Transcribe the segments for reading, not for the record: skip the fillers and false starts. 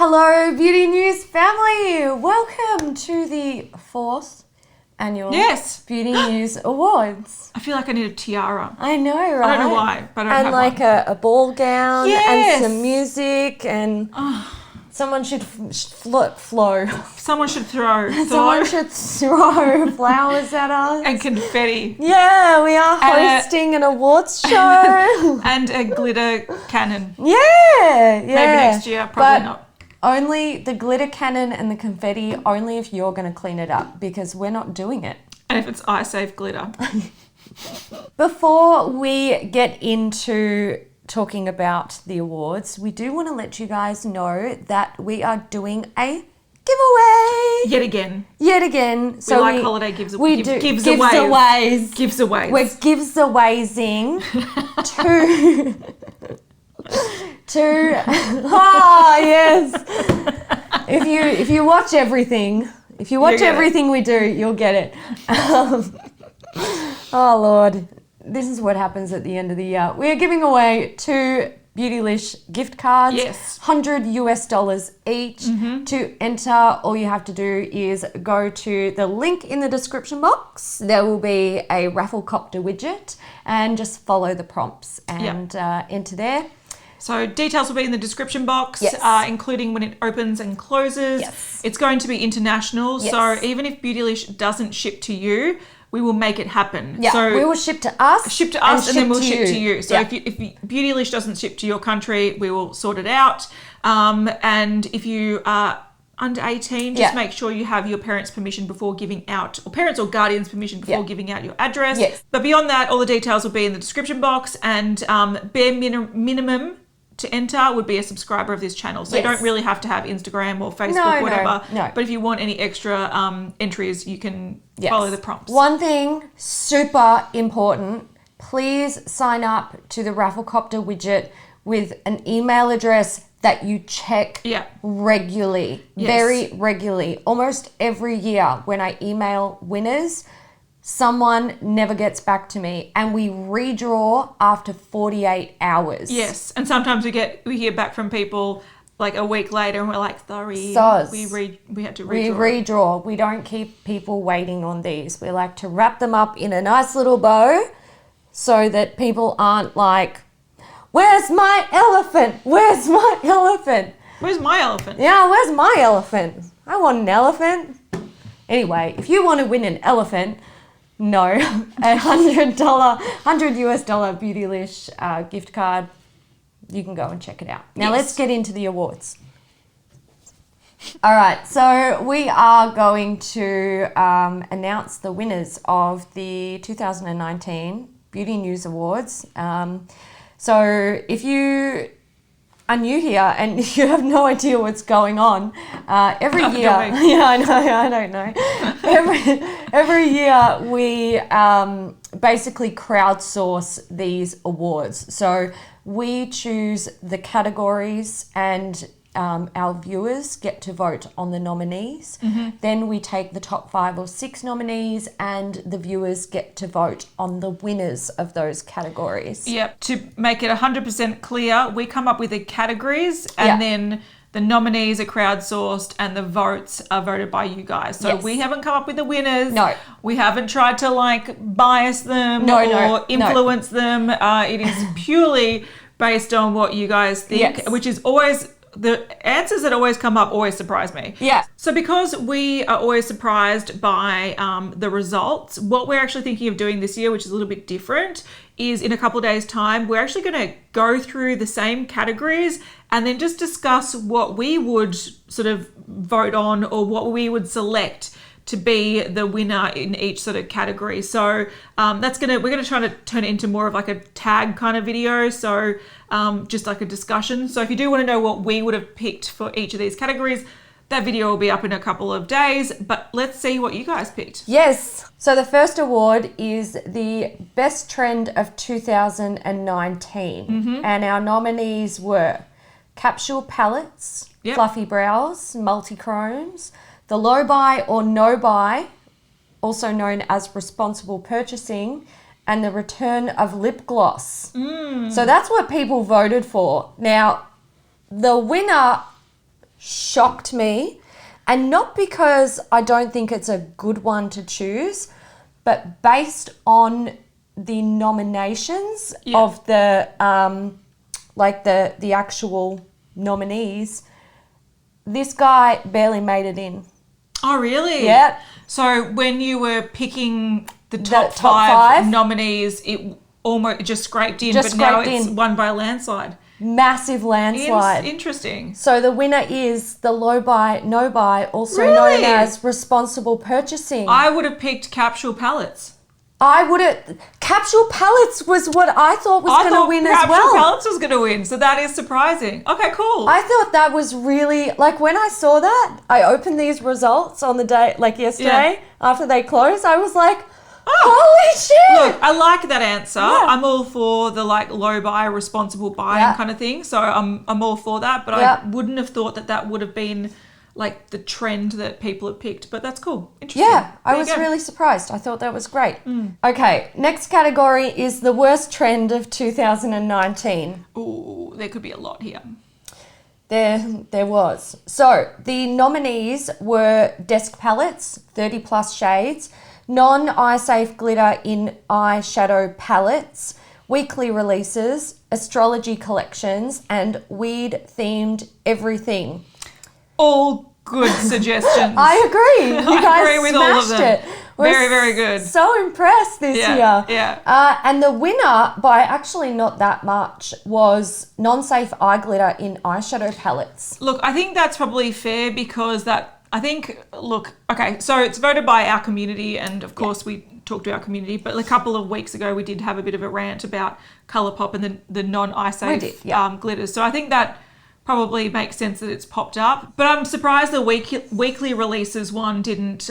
Hello, Beauty News family. Welcome to the 4th annual Beauty News Awards. I feel like I need a tiara. I know, right? I don't know why, but I don't have like one. a ball gown Yes. and some music and someone should flow. Someone should throw Someone should throw flowers at us. and confetti. Yeah, we are hosting an awards show. And a glitter cannon. Yeah. Maybe next year, probably not. Only the glitter cannon and the confetti, only if you're going to clean it up, because we're not doing it. And if it's eye-safe glitter. Before we get into talking about the awards, we do want to let you guys know that we are doing a giveaway. Yet again. So we like holiday giveaways. We're giveawaysing yes. If you watch everything, everything we do, you'll get it. Oh Lord, this is what happens at the end of the year. We are giving away 2 Beautylish gift cards. Yes. $100 each. To enter, all you have to do is go to the link in the description box. There will be a Rafflecopter widget and just follow the prompts and enter there. So details will be in the description box, including when it opens and closes. Yes. It's going to be international. Yes. So even if Beautylish doesn't ship to you, we will make it happen. Yeah, so we will ship to us. And then we'll ship to you. So if Beautylish doesn't ship to your country, we will sort it out. And if you are under 18, just make sure you have your parents' permission before giving out, or parents or guardians' permission before giving out your address. Yes. But beyond that, all the details will be in the description box, and bare minimum to enter would be a subscriber of this channel. So you don't really have to have Instagram or Facebook, whatever. No. But if you want any extra entries, you can follow the prompts. One thing, super important, please sign up to the Rafflecopter widget with an email address that you check regularly, very regularly. Almost every year when I email winners, someone never gets back to me, and we redraw after 48 hours. Yes, and sometimes we hear back from people like a week later, and we're like, sorry, we had to redraw. We redraw. We don't keep people waiting on these. We like to wrap them up in a nice little bow so that people aren't like, where's my elephant? Where's my elephant? Where's my elephant? Yeah, where's my elephant? I want an elephant. Anyway, if you want to win an elephant, no, a $100 Beautylish gift card. You can go and check it out. Now let's get into the awards. All right, so we are going to announce the winners of the 2019 Beauty News Awards. So if you are new here and you have no idea what's going on, every year, I don't know. Every year we basically crowdsource these awards. So we choose the categories, and our viewers get to vote on the nominees. Then we take the top 5 or 6 nominees, and the viewers get to vote on the winners of those categories. Yep. To make it 100% clear, we come up with the categories, and then the nominees are crowdsourced and the votes are voted by you guys. So we haven't come up with the winners. No. We haven't tried to bias them or influence them. It is purely based on what you guys think, which is always... The answers that always come up always surprise me. Yeah. So because we are always surprised by the results, what we're actually thinking of doing this year, which is a little bit different, is in a couple of days' time, we're actually going to go through the same categories and then just discuss what we would sort of vote on, or what we would select to be the winner in each sort of category. So we're gonna try to turn it into more of like a tag kind of video. So just like a discussion. So if you do want to know what we would have picked for each of these categories, that video will be up in a couple of days, but let's see what you guys picked. Yes. So the first award is the best trend of 2019. And our nominees were capsule palettes, fluffy brows, multi-chromes, the low buy or no buy, also known as responsible purchasing, and the return of lip gloss. So that's what people voted for. Now, the winner shocked me. And not because I don't think it's a good one to choose, but based on the nominations of the the actual nominees, this guy barely made it in. Oh, really? Yeah. So when you were picking the top five nominees, it almost just scraped in, but now it's won by a landslide. Massive landslide. Interesting. So the winner is the low buy, no buy, also known as responsible purchasing. I would have picked capsule palettes. Capsule palettes was what I thought was going to win as well. Capsule palettes was going to win, so that is surprising. Okay, cool. I thought that was really, like, when I saw that, I opened these results on the day, like yesterday, after they closed, I was like, holy shit! Look, I like that answer. Yeah. I'm all for the like low buy, responsible buying kind of thing. So I'm all for that. But I wouldn't have thought that would have been like the trend that people have picked. But that's cool. Interesting. Yeah, I was really surprised. I thought that was great. Okay, next category is the worst trend of 2019. Ooh, there could be a lot here. There was. So the nominees were desk palettes, 30 plus shades, non-eye safe glitter in eyeshadow palettes, weekly releases, astrology collections, and weed themed everything. All good suggestions. I agree. You guys agree with all of them. It. Very, very good. So impressed this year. Yeah. And the winner, by actually not that much, was non-safe eye glitter in eyeshadow palettes. Look, I think that's probably fair because so it's voted by our community, and of course we talk to our community, but a couple of weeks ago we did have a bit of a rant about Colourpop and the non-eye safe glitters. So I think that probably makes sense that it's popped up. But I'm surprised the weekly releases one didn't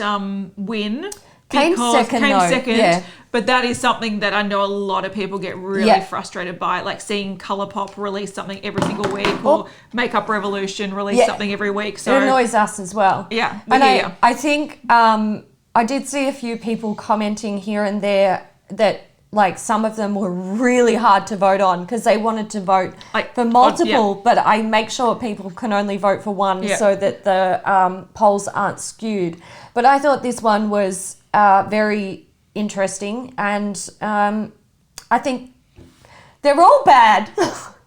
win. Came second. But that is something that I know a lot of people get really frustrated by, like seeing Colourpop release something every single week or Makeup Revolution release something every week. So it annoys us as well. Yeah. And I think I did see a few people commenting here and there that like some of them were really hard to vote on because they wanted to vote for multiple, but I make sure people can only vote for one so that the polls aren't skewed. But I thought this one was very interesting, and I think they're all bad.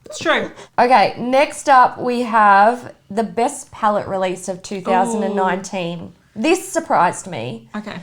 It's true. Okay, next up we have the best palette release of 2019. Ooh. This surprised me. Okay.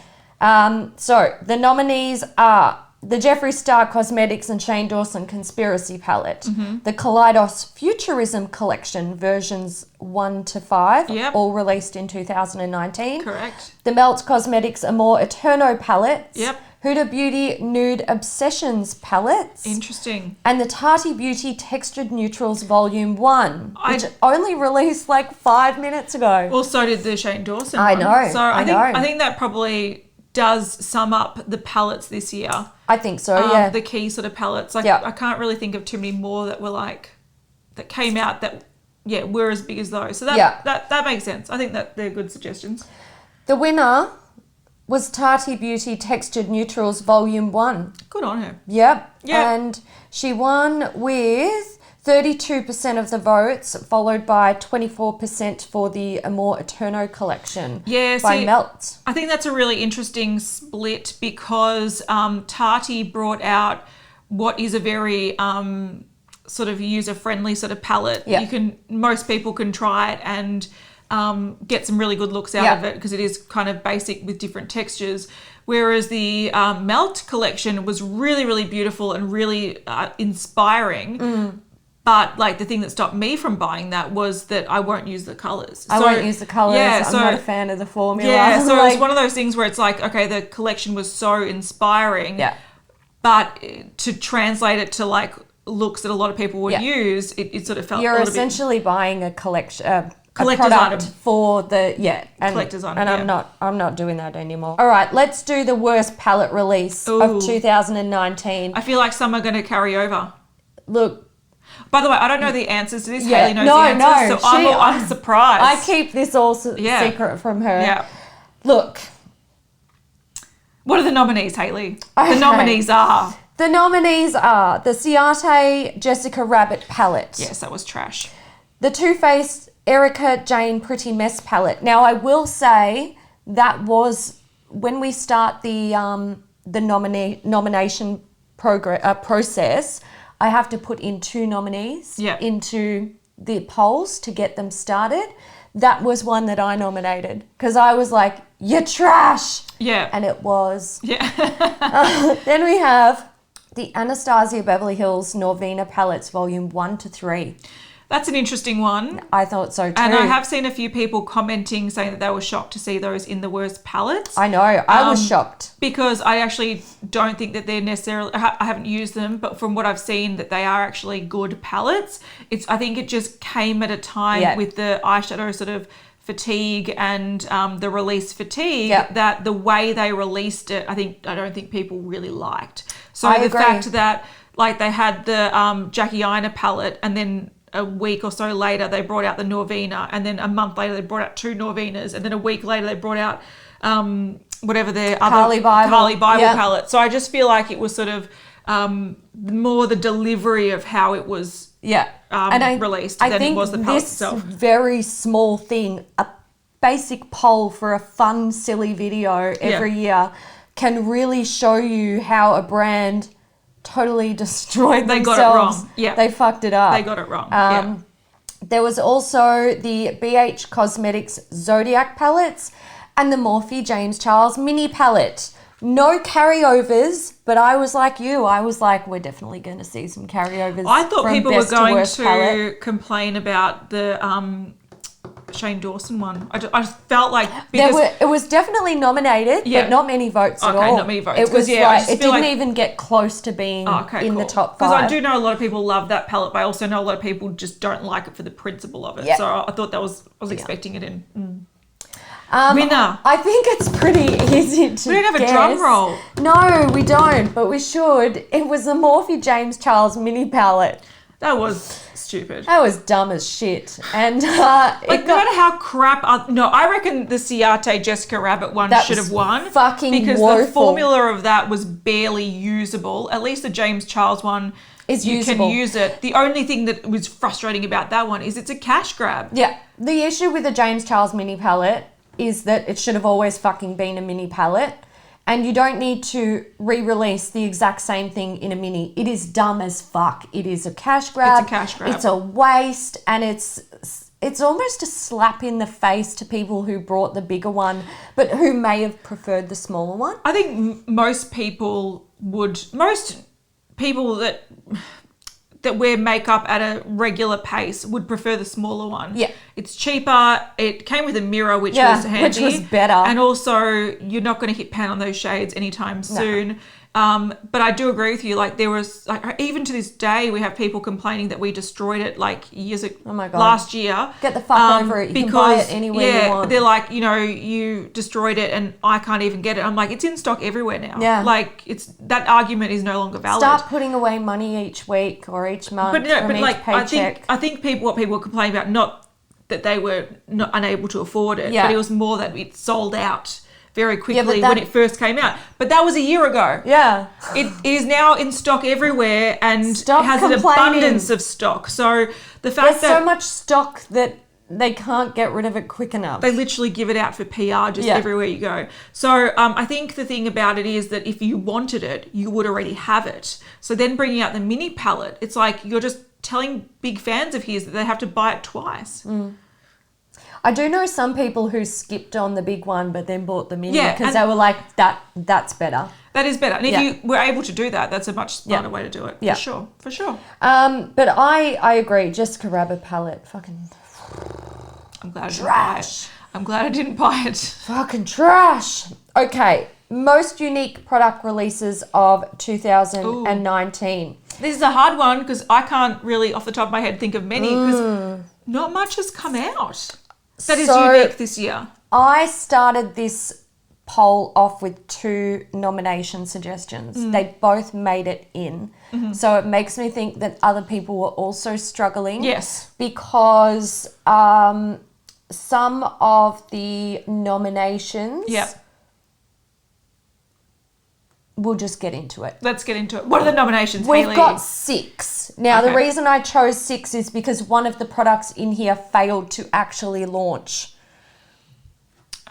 So the nominees are the Jeffree Star Cosmetics and Shane Dawson Conspiracy Palette, the Kaleidos Futurism Collection versions 1 to 5, all released in 2019. Correct. The Melt Cosmetics Amor Eterno palettes. Yep. Huda Beauty Nude Obsessions palettes. Interesting. And the Tati Beauty Textured Neutrals Volume 1, which only released like 5 minutes ago. Well, so did the Shane Dawson one. I know. So I think that probably does sum up the palettes this year. I think so, yeah. The key sort of palettes. I can't really think of too many more that were that came out that were as big as those. So that makes sense. I think that they're good suggestions. The winner was Tati Beauty Textured Neutrals Volume 1. Good on her. Yep. And she won with 32% of the votes, followed by 24% for the Amor Eterno collection by Melt. I think that's a really interesting split because Tati brought out what is a very sort of user-friendly sort of palette. Yeah. Most people can try it and get some really good looks out of it because it is kind of basic with different textures. Whereas the Melt collection was really, really beautiful and really inspiring. But the thing that stopped me from buying that was that I won't use the colours. I won't use the colours. Yeah, I'm not a fan of the formula. Yeah, so it was one of those things where it's okay, the collection was so inspiring. Yeah. But to translate it to looks that a lot of people would use, it sort of felt You're essentially buying a collection. Collector's item for the collector's item, and I'm not doing that anymore. All right, let's do the worst palette release of 2019. I feel like some are going to carry over. Look. By the way, I don't know the answers to this. Hayley knows the answers, so I'm surprised. I keep this all secret from her. Yeah. Look. What are the nominees, Hayley? Okay. The nominees are the Ciate Jessica Rabbit palette. Yes, that was trash. The Too Faced Erica Jane Pretty Mess palette. Now, I will say that was when we start the nomination process, I have to put in 2 nominees into the polls to get them started. That was one that I nominated because I was like, you're trash. Yeah. And it was. Yeah. Then we have the Anastasia Beverly Hills Norvina palettes, volume 1 to 3. That's an interesting one. I thought so too. And I have seen a few people commenting saying that they were shocked to see those in the worst palettes. I know. I was shocked. Because I actually don't think that they're necessarily... I haven't used them, but from what I've seen, that they are actually good palettes. I think it just came at a time with the eyeshadow sort of fatigue and the release fatigue that the way they released it, I don't think people really liked. So the fact that like they had the Jackie Aina palette and then a week or so later they brought out the Norvina, and then a month later they brought out 2 Norvinas, and then a week later they brought out whatever their other Carly Bible palette. So I just feel like it was sort of more the delivery of how it was released than it was the palette itself. This very small thing, a basic poll for a fun, silly video every year, can really show you how a brand totally destroyed themselves. They got it wrong. Yeah. They fucked it up. They got it wrong. There was also the BH Cosmetics Zodiac palettes and the Morphe James Charles mini palette. No carryovers, but I was like you. I was like, we're definitely going to see some carryovers. I thought people were going to complain about the Shane Dawson one. I just felt like because it was definitely nominated, but not many votes at all. Okay, not many votes. It was like it didn't even get close to being in the top 5. Because I do know a lot of people love that palette, but I also know a lot of people just don't like it for the principle of it. So I thought I was expecting it in. Winner. I think it's pretty easy to We don't have guess. a drum roll. No, we don't, but we should. It was the Morphe James Charles mini palette. That was stupid. That was dumb as shit. And no matter how crap... I reckon the Ciate Jessica Rabbit one should have won. Fucking because woeful. The formula of that was barely usable. At least the James Charles one is you usable. Can use it. The only thing that was frustrating about that one is it's a cash grab. Yeah. The issue with the James Charles mini palette is that it should have always fucking been a mini palette. And you don't need to re-release the exact same thing in a mini. It is dumb as fuck. It is a cash grab. It's a cash grab. It's a waste, and it's almost a slap in the face to people who brought the bigger one, but who may have preferred the smaller one. I think most people that wear makeup at a regular pace would prefer the smaller one. Yeah. It's cheaper. It came with a mirror, which was handy. Which was better. And also, you're not going to hit pan on those shades anytime soon. But I do agree with you. Like, there was, like, even to this day, we have people complaining that we destroyed it like years ago. Oh my God. Last year. Get the fuck over it. You can buy it anywhere you want. They're like, you destroyed it and I can't even get it. I'm like, it's in stock everywhere now. Yeah. Like, that argument is no longer valid. Start putting away money each week or each month from each paycheck. I think what people were complaining about, not that they were not unable to afford it, but it was more that it sold out very quickly when it first came out. But that was a year ago. Yeah. It is now in stock everywhere and it has an abundance of stock. So the fact there's so much stock that they can't get rid of it quick enough. They literally give it out for PR just everywhere you go. So I think the thing about it is that if you wanted it, you would already have it. So then bringing out the mini palette, it's like you're just telling big fans of his that they have to buy it twice. I do know some people who skipped on the big one but then bought the mini because they were like, that's better. That is better. And if you were able to do that, that's a much smarter way to do it. For sure. But I agree. Jessica Rabbit palette, fucking I'm glad I didn't trash. buy it. I'm glad I didn't buy it. Fucking trash. Okay. Most unique product releases of 2019. Ooh. This is a hard one because I can't really, off the top of my head, think of many because not much has come out that is unique this year. I started this poll off with 2 nomination suggestions. They both made it in. So it makes me think that other people were also struggling. Yes. Because some of the nominations we'll just get into it. Let's get into it. What are the nominations, We've Hayley? got 6. Now, the Okay. reason I chose 6 is because one of the products in here failed to actually launch.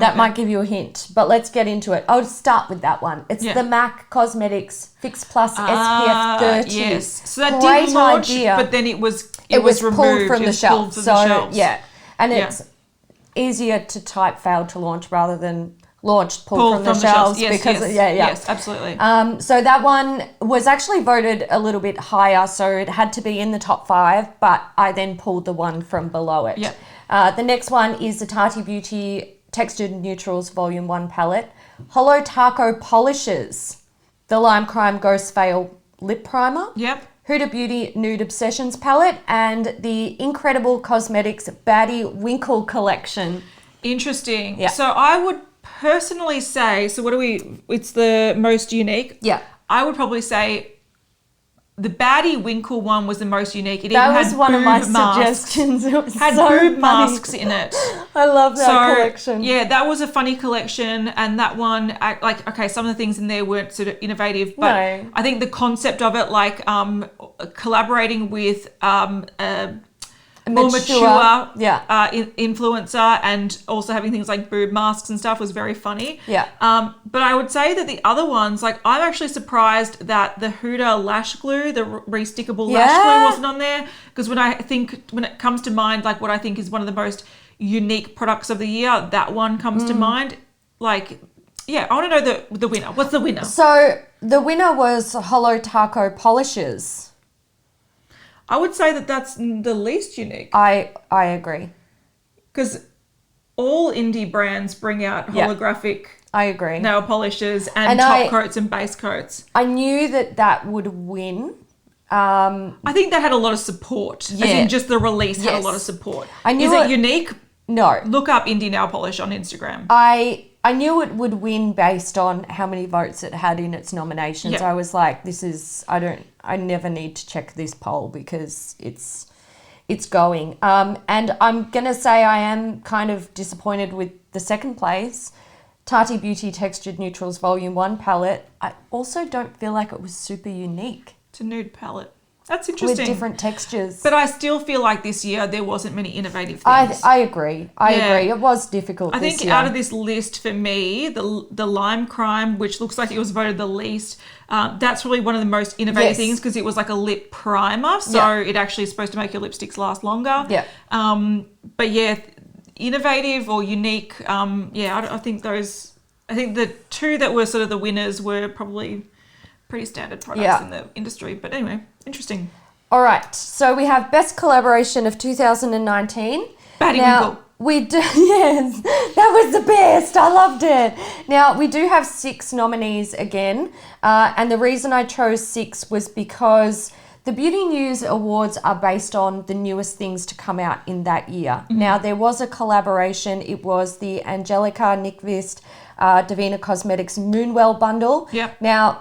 That Okay. might give you a hint, but let's get into it. I'll start with that one. It's the MAC Cosmetics Fix Plus SPF 30. Yes. So that Great did launch, idea. but then it was pulled removed. from It the was shelf. pulled from So the shelves. yeah, and Yeah. it's easier to type failed to launch rather than launched pulled from the shelves. Yes, because yes, yes, absolutely. So that one was actually voted a little bit higher, so it had to be in the top 5, but I then pulled the one from below it. Yep. The next one is the Tati Beauty Textured Neutrals Volume 1 palette. Hollow Taco Polishes, the Lime Crime Ghost Veil Lip Primer. Yep. Huda Beauty Nude Obsessions palette, and the Incredible Cosmetics Baddie Winkle collection. Interesting. Yeah. So I would personally say, so what do we, it's the most unique. Yeah. I would probably say the Baddie Winkle one was the most unique. It That even was had one of my boob masks. suggestions. It was Had so boob funny. masks in it. I love that So collection. yeah, that was a funny collection, and that one, like, okay, some of the things in there weren't sort of innovative, but No. I think the concept of it, like collaborating with more mature influencer, and also having things like boob masks and stuff was very funny. Yeah. But I would say that the other ones, like, I'm actually surprised that the Huda lash glue, the restickable lash glue, wasn't on there, because when it comes to mind, like, what I think is one of the most unique products of the year, that one comes to mind. Like, yeah, I want to know the winner. What's the winner? So the winner was Hollow Taco Polishes. I would say that that's the least unique, I agree. because all indie brands bring out holographic I agree. nail polishes and top coats and base coats. I knew that would win. I think they had a lot of support. As in just the release had a Yes. lot of support. I knew Is it unique? No. Look up indie nail polish on Instagram. I knew it would win based on how many votes it had in its nominations. Yeah. I was like, I never need to check this poll because it's going. And I'm going to say I am kind of disappointed with the second place, Tati Beauty Textured Neutrals Volume 1 palette. I also don't feel like it was super unique. It's a nude palette. That's interesting. With different textures. But I still feel like this year there wasn't many innovative things. I agree. I agree. It was difficult I this think year. out of this list for me, the Lime Crime, which looks like it was voted the least, that's probably one of the most innovative things, because it was like a lip primer. So it actually is supposed to make your lipsticks last longer. Yeah. But yeah, innovative or unique, I think the two that were sort of the winners were probably pretty standard products in the industry. But anyway, interesting. All right. So we have Best Collaboration of 2019. Baddie Winkle. We do, yes, that was the best. I loved it. Now, we do have 6 nominees again. And the reason I chose 6 was because the Beauty News Awards are based on the newest things to come out in that year. Mm-hmm. Now, there was a collaboration. It was the Angelica Nyqvist Divina Cosmetics Moonwell bundle. Yep. Now,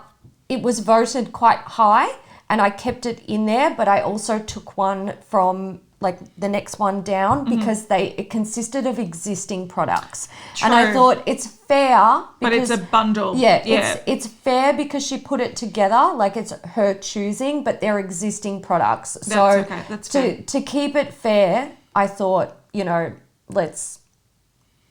it was voted quite high, and I kept it in there, but I also took one from like the next one down because it consisted of existing products. True. And I thought it's fair because, but it's a bundle. It's fair because she put it together, like it's her choosing, but they're existing products. That's fair. To keep it fair, I thought, let's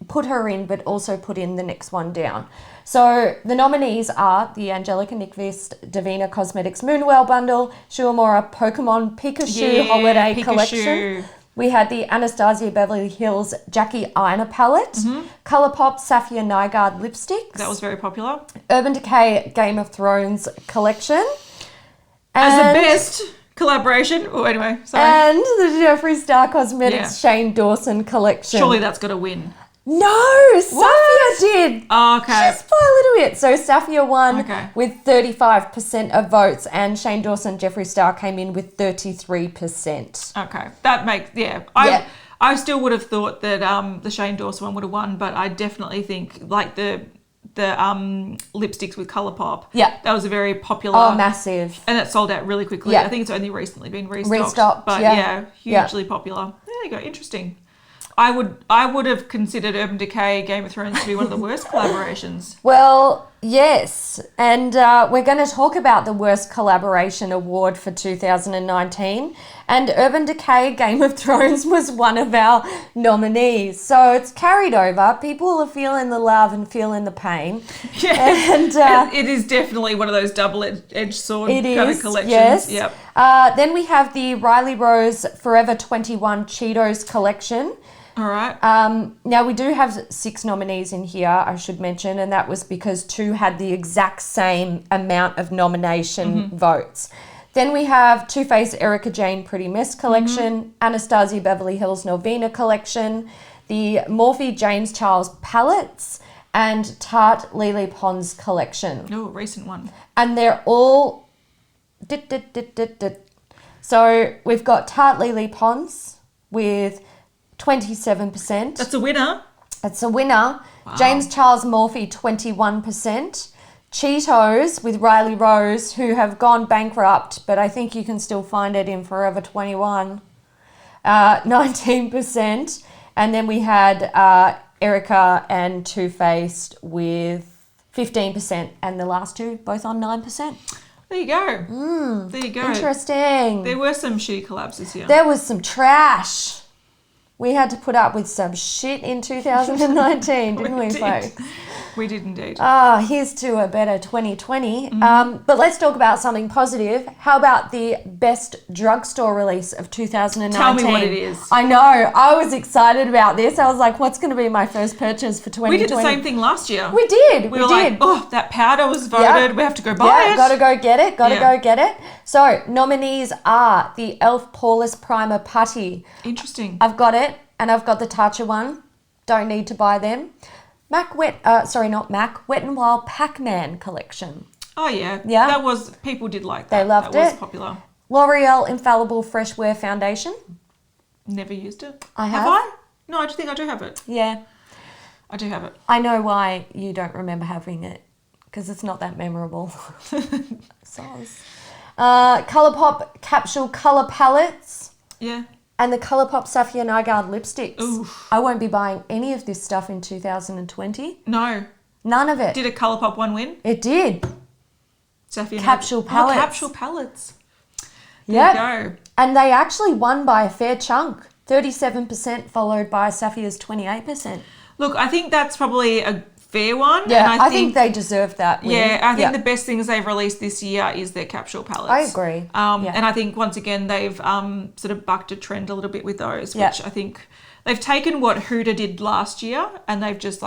put her in, but also put in the next one down. So the nominees are the Angelica Nyqvist Divina Cosmetics Moonwell Bundle, Shuamora Pokemon Pikachu Holiday Pikachu. Collection. We had the Anastasia Beverly Hills Jackie Aina Palette, Colourpop Safia Nygaard Lipsticks. That was very popular. Urban Decay Game of Thrones Collection. As a best collaboration. Oh, anyway, sorry. And the Jeffree Star Cosmetics Shane Dawson Collection. Surely that's got to win. No, Safia did. Oh, okay. Just by a little bit. So Safia won with 35% of votes, and Shane Dawson, Jeffree Star came in with 33%. Okay, that makes I still would have thought that the Shane Dawson one would have won, but I definitely think like the lipsticks with Colourpop. Yeah, that was a very popular. Oh, massive! And it sold out really quickly. Yeah. I think it's only recently been restocked. But hugely popular. There you go. Interesting. I would have considered Urban Decay Game of Thrones to be one of the worst collaborations. Well, Yes, and we're going to talk about the Worst Collaboration Award for 2019, and Urban Decay Game of Thrones was one of our nominees. So it's carried over. People are feeling the love and feeling the pain. Yeah, and it is definitely one of those double-edged sword it kind is, of collections. yes. Yep. Then we have the Riley Rose Forever 21 Cheetos collection. All right. Now, we do have 6 nominees in here, I should mention, and that was because 2 had the exact same amount of nomination votes. Then we have Too Faced Erica Jane Pretty Mess collection, Anastasia Beverly Hills Norvina collection, the Morphe James Charles palettes, and Tarte Lily Pons collection. Oh, recent one. And they're all... So we've got Tarte Lily Pons with 27%. That's a winner. It's a winner. Wow. James Charles Morphe, 21%. Cheetos with Riley Rose, who have gone bankrupt, but I think you can still find it in Forever 21, 19%. And then we had Erica and Too Faced with 15%, and the last 2 both on 9%. There you go. There you go. Interesting. There were some shitty collabs this year. There was some trash. We had to put up with some shit in 2019, didn't we, folks? We did indeed. Here's to a better 2020. But let's talk about something positive. How about the best drugstore release of 2019? Tell me what it is. I know. I was excited about this. I was like, what's going to be my first purchase for 2020? We did the same thing last year. We did. We were like, oh, that powder was voted. Yep. We have to go buy it. Got to go get it. Got to go get it. So nominees are the e.l.f. Poreless Primer Putty. Interesting. I've got it, and I've got the Tatcha one. Don't need to buy them. Wet n Wild Pac-Man collection. Oh yeah. Yeah. That was, people did like that. They loved that it. was popular. L'Oreal Infallible Fresh Wear Foundation. Never used it. I have. Have I? No, I think I do have it. Yeah. I do have it. I know why you don't remember having it, because it's not that memorable. Colourpop Capsule Colour Palettes. Yeah. And the Colourpop Safia Nygaard lipsticks. Oof. I won't be buying any of this stuff in 2020. No. None of it. Did a Colourpop one win? It did. Safia Capsule palettes. Oh, capsule palettes. Yeah. There you go. And they actually won by a fair chunk. 37% followed by Safia's 28%. Look, I think that's probably a fair one. Yeah, and I think they deserve that win. Yeah, I think the best things they've released this year is their capsule palettes. I agree. And I think, once again, they've sort of bucked a trend a little bit with those, which I think they've taken what Huda did last year and they've just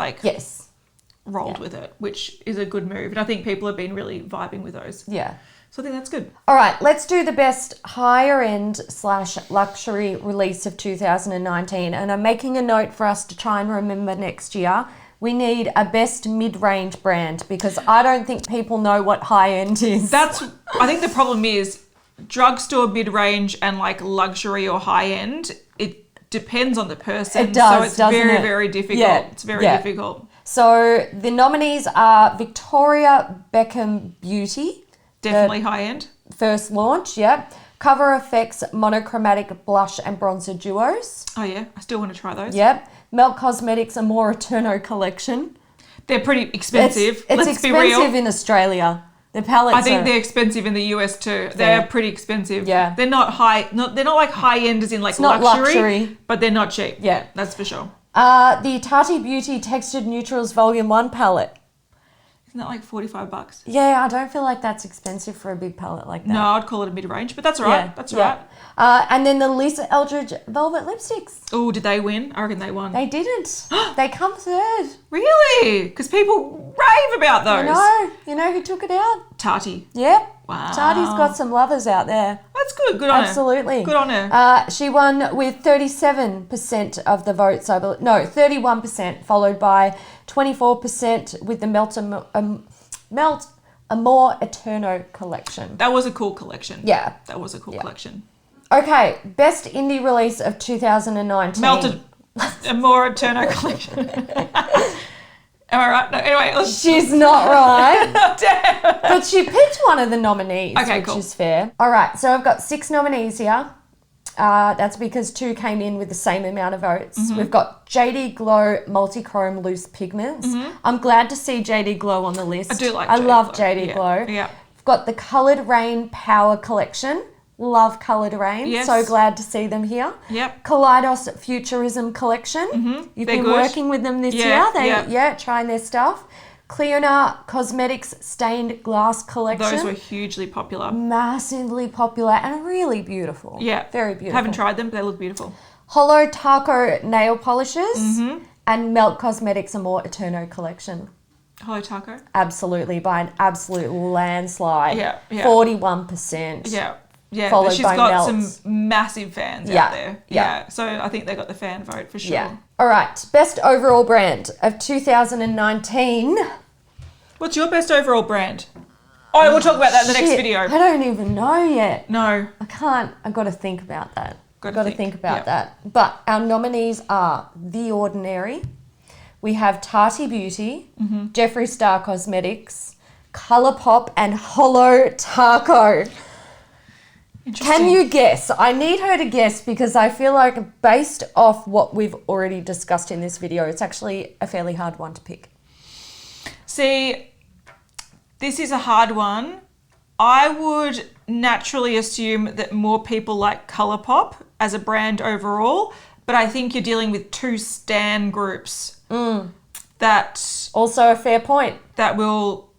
rolled with it, which is a good move. And I think people have been really vibing with those. Yeah. So I think that's good. All right, let's do the best higher end / luxury release of 2019. And I'm making a note for us to try and remember next year. We need a best mid-range brand, because I don't think people know what high end is. I think the problem is drugstore mid-range and like luxury or high end, it depends on the person. It does, so it's doesn't very, it? very difficult. Yeah, It's very difficult. So the nominees are Victoria Beckham Beauty. Definitely high end. First launch, yeah. Cover Effects Monochromatic Blush and Bronzer Duos. Oh yeah, I still want to try those. Yep. Melt Cosmetics Amore Eterno Collection. They're pretty expensive. It's Let's expensive be real. in Australia. The palettes I think they're expensive in the US too. They're pretty expensive. Yeah. They're not high. They're not like high end as in like not luxury, but they're not cheap. Yeah. That's for sure. The Tati Beauty Textured Neutrals Volume 1 palette. Isn't that like $45? Yeah, I don't feel like that's expensive for a big palette like that. No, I'd call it a mid-range, but that's all right. That's all right. And then the Lisa Eldridge Velvet Lipsticks. Oh, did they win? I reckon they won. They didn't. They come third. Really? Because people rave about those. You know who took it out? Tati. Yep. Wow. Tati's got some lovers out there. That's good. Good on her. Absolutely. Good on her. She won with 37% of the votes, 31%, followed by 24% with the Melt Amore Eterno collection. That was a cool collection. Yeah. That was a cool collection. Okay, best indie release of 2019. Melted Amore Eterno collection. Am I right? No, anyway. She's not right. Damn. But she picked one of the nominees, Okay, which cool. is fair. All right, so I've got 6 nominees here. That's because 2 came in with the same amount of votes. We've got JD Glow Multichrome Loose Pigments. I'm glad to see JD Glow on the list. I do like I JD love Glow. JD Glow. Yeah. We've got the Coloured Rain Power Collection. Love Coloured Rain. Yes. So glad to see them here. Yep. Kaleidos Futurism Collection. You've They're been good. working with them this year. Trying their stuff. Cleona Cosmetics Stained Glass Collection. Those were hugely popular. Massively popular and really beautiful. Yeah. Very beautiful. Haven't tried them, but they look beautiful. Hollow Taco Nail Polishes and Melt Cosmetics Amore Eterno Collection. Hello, Taco. Absolutely, by an absolute landslide. Yeah. 41%. Yeah, Followed she's by got Melts. some massive fans out there. Yeah, so I think they got the fan vote for sure. Yeah. All right, best overall brand of 2019. What's your best overall brand? Oh, we'll talk about that in the next Shit, video. I don't even know yet. No. I can't. I've got to think about that. Gotta Got to think about Yep. that. But our nominees are The Ordinary. We have Tati Beauty, Jeffree Star Cosmetics, Colourpop, and Hollow Taco. Can you guess? I need her to guess because I feel like based off what we've already discussed in this video, it's actually a fairly hard one to pick. See, this is a hard one. I would naturally assume that more people like Colourpop as a brand overall, but I think you're dealing with 2 stan groups that Also a fair point. will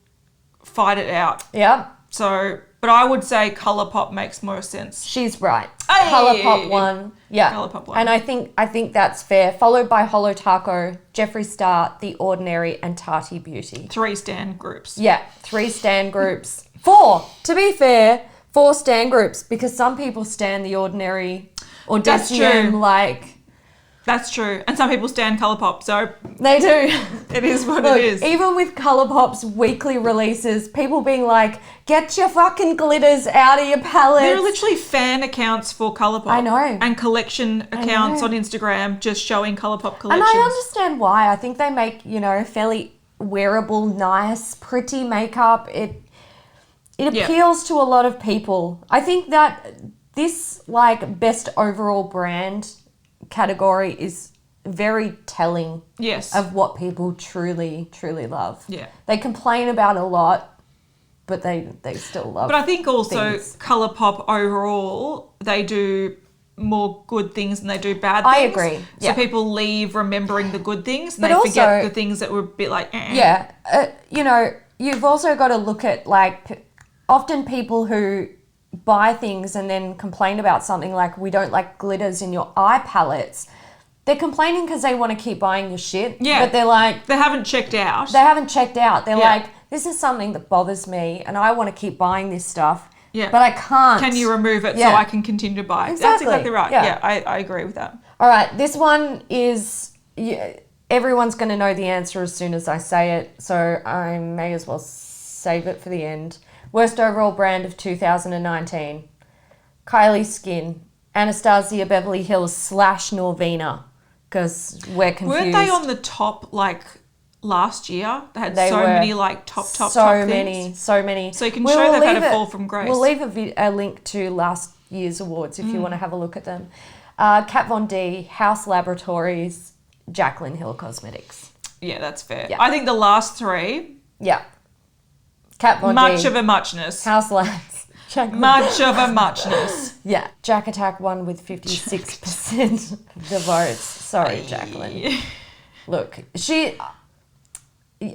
fight it out. Yep. So, but I would say Colourpop makes more sense. She's right. Hey! Colourpop won. Yeah. Colourpop won. And I think that's fair. Followed by Hollow Taco, Jeffree Star, The Ordinary, and Tati Beauty. 3 stan groups. Yeah, 3 stan groups. 4, to be fair, 4 stan groups because some people stan The Ordinary or That's DCM true. like That's true. And some people stan Colourpop, so they do. it is what Look, it is. even with Colourpop's weekly releases, people being like, get your fucking glitters out of your palettes. There are literally fan accounts for Colourpop. I know. And collection accounts know. on Instagram just showing Colourpop And collections. I understand why. I think they make, fairly wearable, nice, pretty makeup. It appeals to a lot of people. I think that this best overall brand category is very telling Yes. of what people truly, truly love. Yeah. They complain about a lot, but they still love. But I think also things. Colourpop overall, they do more good things than they do bad things. I agree. So Yeah. people leave remembering the good things and But they forget also- the things that were a bit like, eh. Yeah. You've also got to look at often people who buy things and then complain about something like we don't like glitters in your eye palettes. They're complaining because they want to keep buying your shit. Yeah. But they're like, They haven't checked out. they haven't checked out. They're Yeah. like, this is something that bothers me and I want to keep buying this stuff. Yeah. But I can't. Can you remove it so Yeah. I can continue to buy? That's Exactly. exactly right. Yeah. Yeah, I agree with that. All right, this one is, everyone's going to know the answer as soon as I say it, so I may as well save it for the end. Worst overall brand of 2019. Kylie Skin, Anastasia Beverly Hills / Norvina, because we're confused. Weren't they on the top last year? They had They so were. many top things. So many. So you can show they've had a fall from grace. We'll leave a link to last year's awards if you want to have a look at them. Kat Von D, House Laboratories, Jaclyn Hill Cosmetics. Yeah, that's fair. Yeah. I think the last 3, Yeah. Kat Von much D, of a muchness. House Labs. Jaclyn. Much of a muchness. Yeah. Jack Attack won with 56% of the votes. Sorry, Jaclyn. Look,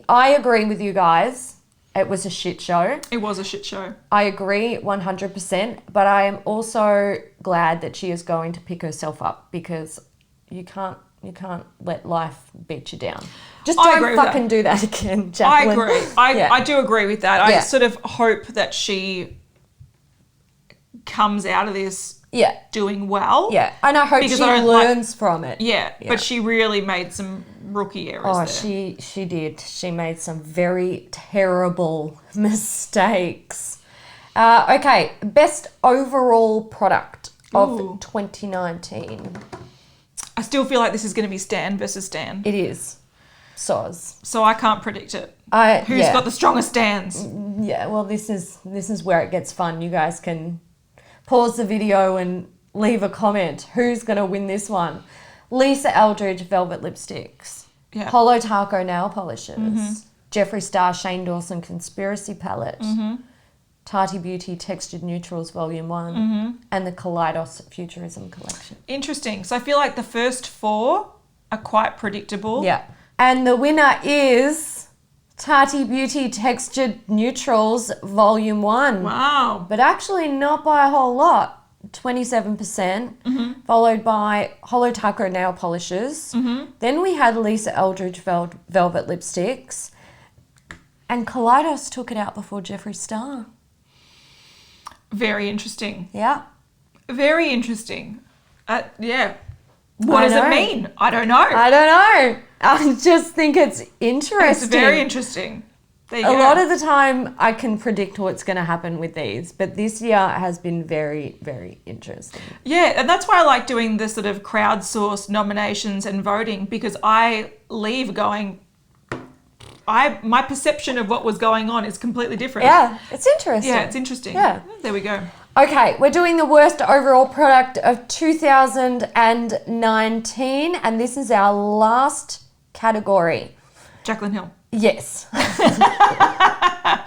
I agree with you guys. It was a shit show. It was a shit show. I agree 100%, but I am also glad that she is going to pick herself up because you can't let life beat you down. Just I agree don't with fucking that. do that again, Jaclyn. I agree. Yeah. I do agree with that. Yeah. I sort of hope that she comes out of this Yeah. doing well. Yeah. And I hope Because she I don't like- learns from it. Yeah, but she really made some rookie errors Oh, there. she did. She made some very terrible mistakes. Okay, best overall product of Ooh. 2019. I still feel like this is going to be Stan versus Stan. It is Soz. So I can't predict it. Who's Yeah. got the strongest Stans? Yeah, well, this is where it gets fun. You guys can pause the video and leave a comment. Who's going to win this one? Lisa Eldridge Velvet Lipsticks. Yeah. Holo Taco Nail Polishes. Jeffree Star Shane Dawson Conspiracy Palette. Tati Beauty Textured Neutrals Volume 1. And the Kaleidos Futurism Collection. Interesting. So I feel like the first 4 are quite predictable. Yeah. And the winner is Tati Beauty Textured Neutrals Volume 1. Wow. But actually not by a whole lot. 27%, followed by Holo Taco Nail Polishes. Then we had Lisa Eldridge Velvet Lipsticks. And Kaleidos took it out before Jeffree Star. Very interesting. Yeah. Very interesting. Yeah. What does it mean? I don't know. I just think it's interesting. It's very interesting. A lot of the time I can predict what's going to happen with these, but this year has been very, very interesting. Yeah, and that's why I like doing the sort of crowdsourced nominations and voting, because I leave going, my perception of what was going on is completely different. Yeah, it's interesting. Yeah, it's interesting. Yeah. There we go. Okay, we're doing the worst overall product of 2019, and this is our last category. Jaclyn Hill. Yes.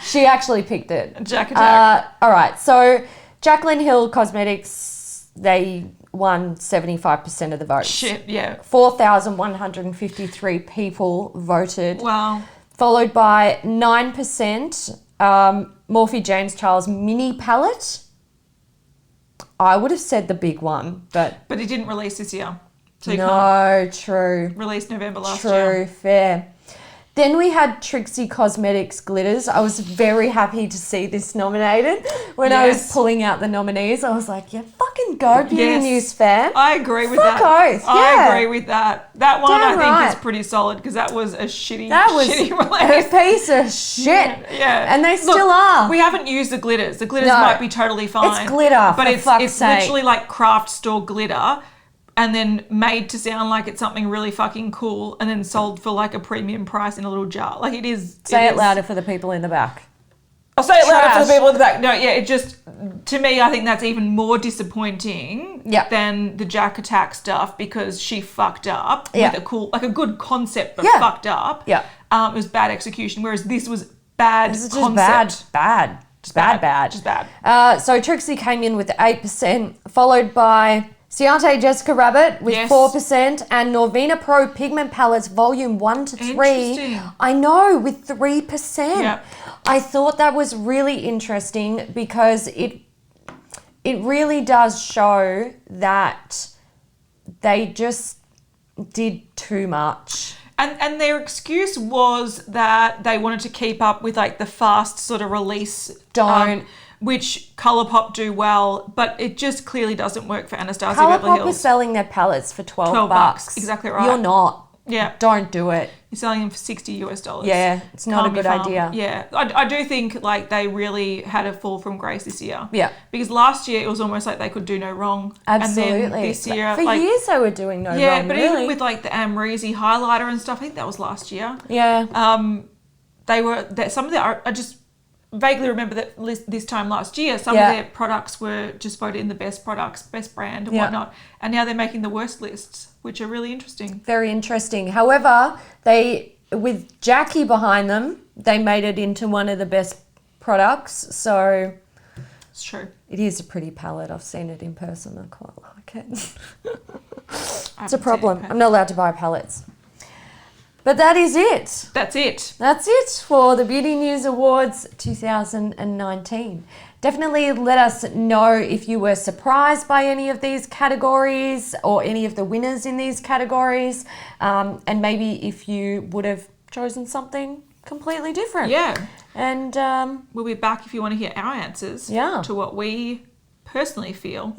She actually picked it. Jack Attack. All right, so Jaclyn Hill Cosmetics, they won 75% of the votes. Shit, yeah. 4,153 people voted. Wow. Followed by 9% Morphe James Charles Mini Palette. I would have said the big one, but it didn't release this year. So you no, true. Released November last year. True, fair. Then we had Trixie Cosmetics Glitters. I was very happy to see this nominated. When I was pulling out the nominees, I was like, yeah, fucking go, Beauty News fan. I agree with Fuck that. oath, yeah. I agree with that. That one Damn I think right. is pretty solid, because that was a shitty a release. piece of shit. Yeah. And they still are. We haven't used the glitters. The glitters No. might be totally fine. It's glitter, but for fuck's it's sake. literally like craft store glitter, and then made to sound like it's something really fucking cool, and then sold for like a premium price in a little jar. Like it is. Say it louder for the people in the back. I'll say it louder for Trash. the people in the back. No, yeah, it just, to me, I think that's even more disappointing than the Jack Attack stuff, because she fucked up with a cool, like a good concept, but fucked up. Yeah. It was bad execution, whereas this was bad This is concept. bad. Just bad. Just bad. So Trixie came in with 8%, followed by Ciate Jessica Rabbit with 4%, and Norvina Pro Pigment Palettes Volume 1 to 3. Interesting. I know, with 3%. Yep. I thought that was really interesting, because it really does show that they just did too much. And their excuse was that they wanted to keep up with like the fast sort of release. Which Colourpop do well, but it just clearly doesn't work for Anastasia Beverly Colourpop Hills. was selling their palettes for 12 bucks. Exactly right. You're not. Yeah. Don't do it. You're selling them for $60. Yeah, it's not Calm a good your farm. idea. Yeah, I do think like they really had a fall from grace this year. Yeah. Because last year it was almost like they could do no wrong. Absolutely. And then this year, for years they were doing no wrong, but really. even with like the Amrezy highlighter and stuff, I think that was last year. Yeah. Some of their, I just vaguely remember that this time last year, some of their products were just voted in the best products, best brand and whatnot. And now they're making the worst lists, which are really interesting. Very interesting. However, with Jackie behind them, they made it into one of the best products. So it's true. It is a pretty palette. I've seen it in person. I quite like it. It's a problem. I'm not allowed to buy palettes. But that is it. That's it. That's it for the Beauty News Awards 2019. Definitely let us know if you were surprised by any of these categories or any of the winners in these categories, and maybe if you would have chosen something completely different. Yeah. And we'll be back if you want to hear our answers to what we personally feel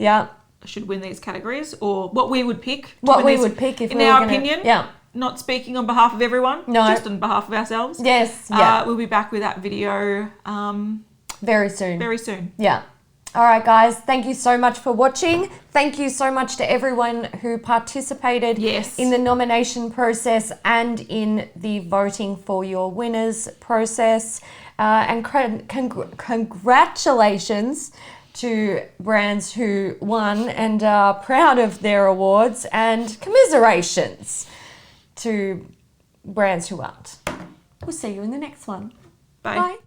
should win these categories, or what we would pick. What we would pick if in we were our gonna, opinion. Yeah. Not speaking on behalf of everyone, just on behalf of ourselves. Yes, yeah. We'll be back with that video very soon. Very soon. Yeah. All right, guys. Thank you so much for watching. Thank you so much to everyone who participated in the nomination process and in the voting for your winners process. And congratulations to brands who won and are proud of their awards, and commiserations to brands who aren't. We'll see you in the next one. Bye. Bye.